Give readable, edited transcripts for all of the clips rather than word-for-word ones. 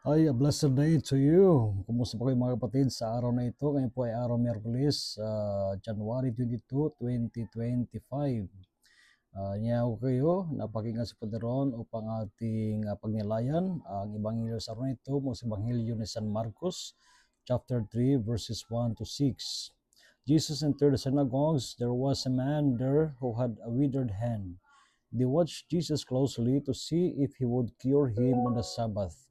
Ay, a blessed day to you. Kumusta po kayo mga kapatid sa araw na ito? Ngayon po ay araw Miyerkules, January 22, 2025. Niya ko kayo, napakinggan sa Padaron upang ating pagnilayan ang Ebanghelyo sa araw na ito mo sa Ebanghelyo ni San Marcos, chapter 3, verses 1 to 6. Jesus entered the synagogues. There was a man there who had a withered hand. They watched Jesus closely to see if he would cure him on the Sabbath,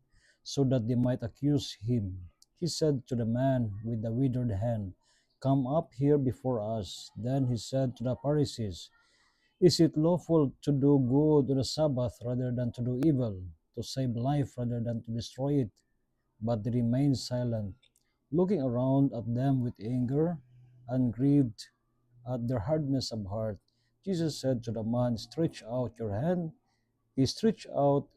so that they might accuse him. He said to the man with the withered hand, "Come up here before us." Then he said to the Pharisees, "Is it lawful to do good on the Sabbath rather than to do evil, to save life rather than to destroy it?" But they remained silent, looking around at them with anger and grieved at their hardness of heart. Jesus said to the man, "Stretch out your hand." He stretched out,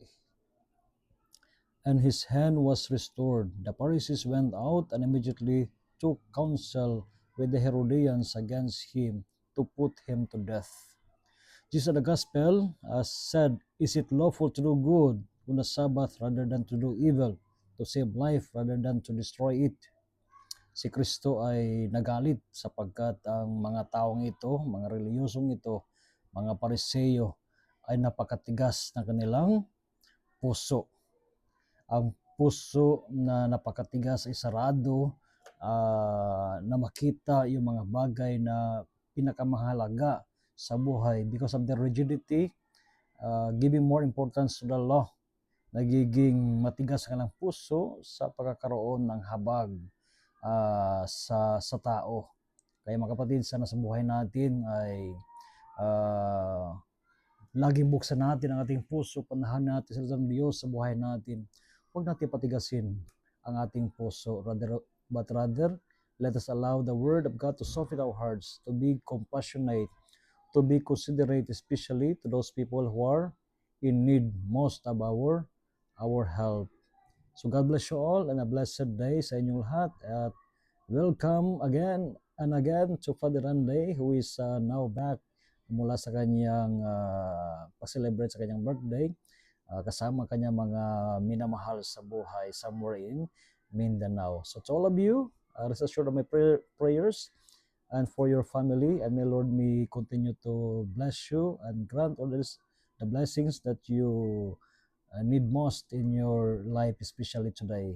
and his hand was restored. The Pharisees went out and immediately took counsel with the Herodians against him to put him to death. Jesus in the Gospel said, "Is it lawful to do good on the Sabbath rather than to do evil, to save life rather than to destroy it?" Si Kristo ay nagalit sapagkat ang mga taong ito, mga reliyosong ito, mga Pariseo, ay napakatigas ng kanilang puso. Ang puso na napakatigas ay sarado, na makita yung mga bagay na pinakamahalaga sa buhay because of their rigidity, giving more importance to the law. Nagiging matigas ang kanilang puso sa pagkakaroon ng habag sa tao. Kaya mga kapatid, sana sa buhay natin ay laging buksan natin ang ating puso, panahan natin sa Diyos sa buhay natin. Huwag natin patigasin ang ating puso, but rather, let us allow the Word of God to soften our hearts, to be compassionate, to be considerate, especially to those people who are in need most of our help. So God bless you all and a blessed day sa inyong lahat. At welcome again and again to Father Randay, who is now back mula sa kanyang pa-celebrate sa kanyang birthday, kasama kanyang mga minamahal sa buhay somewhere in Mindanao. So to all of you, rest assured of my prayers and for your family, and may Lord may continue to bless you and grant all the blessings that you need most in your life, especially today.